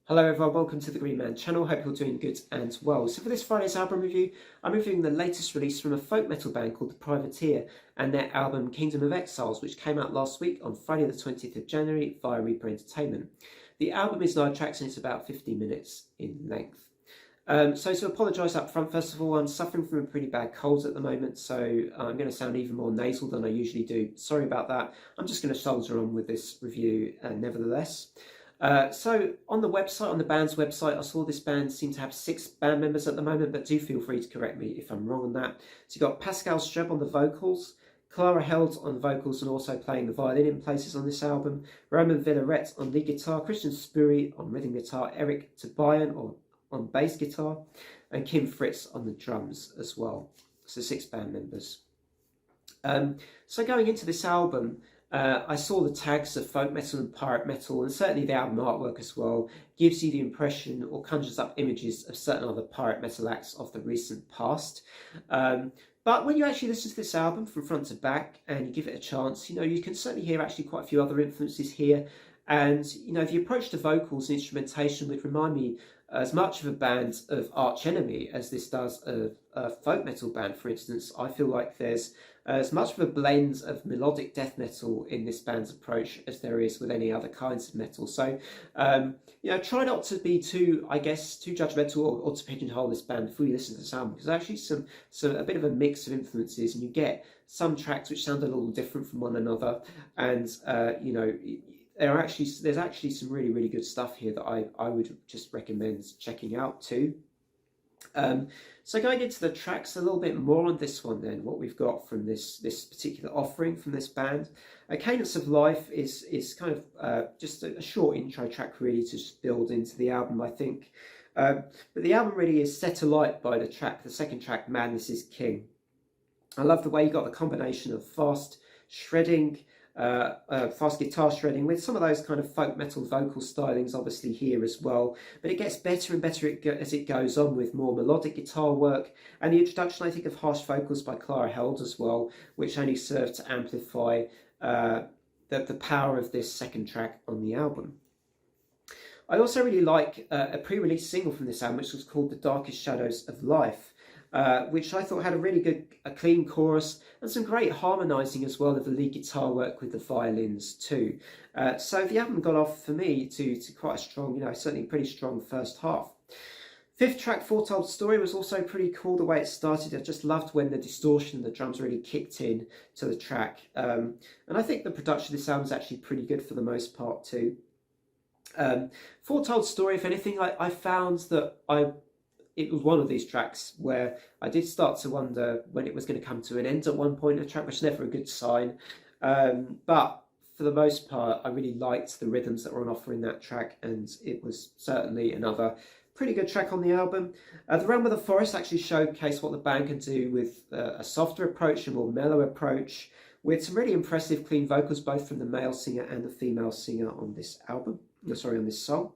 Hello everyone, welcome to the Green Man channel. Hope you're doing good and well. So for this Friday's album review, I'm reviewing the latest release from a folk metal band called The Privateer and their album Kingdom of Exiles, which came out last week on Friday the 20th of January via Reaper Entertainment. The album is 9 tracks and it's about 15 minutes in length. So to apologise up front, first of all, I'm suffering from a pretty bad cold at the moment, so I'm going to sound even more nasal than I usually do. Sorry about that. I'm just going to soldier on with this review nevertheless. So on the website, on the band's website, I saw this band seem to have 6 band members at the moment, but do feel free to correct me if I'm wrong on that. So you've got Pascal Streb on the vocals, Clara Held on the vocals and also playing the violin in places on this album, Roman Villaret on lead guitar, Christian Spuri on rhythm guitar, Eric Tobian on bass guitar, and Kim Fritz on the drums as well. So 6 band members. So going into this album, I saw the tags of folk metal and pirate metal, and certainly the album artwork as well gives you the impression or conjures up images of certain other pirate metal acts of the recent past. But when you actually listen to this album from front to back and you give it a chance, you can certainly hear actually quite a few other influences here. And, the approach to vocals and instrumentation would remind me as much of a band of Arch Enemy as this does of a folk metal band, for instance. I feel like there's as much of a blend of melodic death metal in this band's approach as there is with any other kinds of metal. So, try not to be too judgmental or to pigeonhole this band before you listen to this album, because there's actually a bit of a mix of influences, and you get some tracks which sound a little different from one another, and there's actually some really, really good stuff here that I would just recommend checking out too. So going into the tracks a little bit more on this one then, what we've got from this particular offering from this band. Cadence of Life is kind of just a short intro track really to just build into the album, I think. But the album really is set alight by the second track, Madness is King. I love the way you got the combination of fast shredding, fast guitar shredding with some of those kind of folk metal vocal stylings obviously here as well, but it gets better and better as it goes on with more melodic guitar work and the introduction, I think, of harsh vocals by Clara Held as well, which only serve to amplify the power of this second track on the album. I also really like a pre-release single from this album, which was called The Darkest Shadows of Life, which I thought had a clean chorus and some great harmonising as well of the lead guitar work with the violins too. So the album got off for me to quite a strong, certainly pretty strong first half. 5th track, Foretold Story, was also pretty cool the way it started. I just loved when the distortion and the drums really kicked in to the track. And I think the production of this album is actually pretty good for the most part too. Foretold Story, if anything, I found that it was one of these tracks where I did start to wonder when it was going to come to an end at one point in the track, which is never a good sign. But for the most part, I really liked the rhythms that were on offer in that track, and it was certainly another pretty good track on the album. The Realm of the Forest actually showcased what the band can do with a softer approach, a more mellow approach, with some really impressive clean vocals, both from the male singer and the female singer on this album. On this song.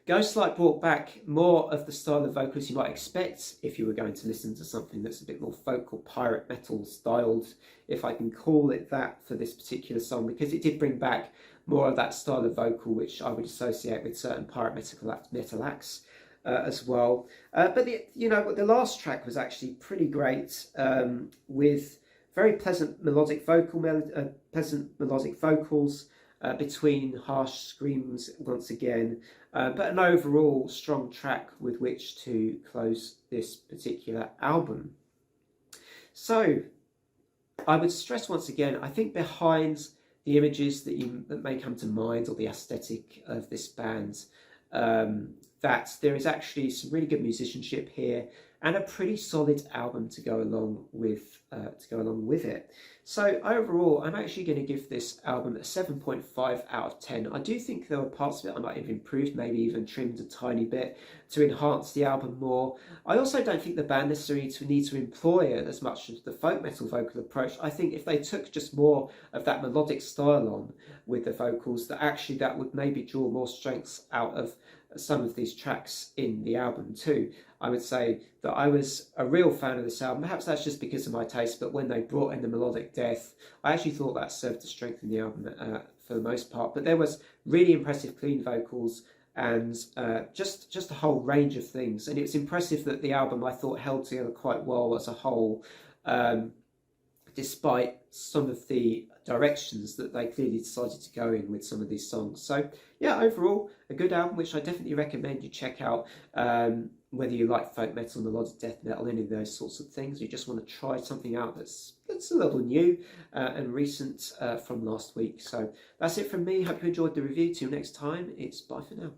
Ghostlight brought back more of the style of vocals you might expect if you were going to listen to something that's a bit more folk or pirate metal styled, if I can call it that, for this particular song, because it did bring back more of that style of vocal which I would associate with certain pirate metal acts as well. But the last track was actually pretty great, with very pleasant melodic vocals. Between harsh screams once again, but an overall strong track with which to close this particular album. So I would stress once again, I think behind the images that may come to mind, or the aesthetic of this band, that there is actually some really good musicianship here and a pretty solid album to go along with it. So overall, I'm actually going to give this album a 7.5 out of 10. I do think there were parts of it I might have improved, maybe even trimmed a tiny bit to enhance the album more. I also don't think the band necessarily need to employ as much of the folk metal vocal approach. I think if they took just more of that melodic style on with the vocals, that would maybe draw more strengths out of some of these tracks in the album too. I would say that I was a real fan of this album. Perhaps that's just because of my taste, but when they brought in the melodic death, I actually thought that served to strengthen the album for the most part. But there was really impressive clean vocals, and just a whole range of things. And it was impressive that the album, I thought, held together quite well as a whole, despite some of the directions that they clearly decided to go in with some of these songs. So yeah, overall a good album, which I definitely recommend you check out, whether you like folk metal, melodic death metal, any of those sorts of things. You just want to try something out that's a little new and recent from last week. So that's it from me. Hope you enjoyed the review. Till next time, it's bye for now.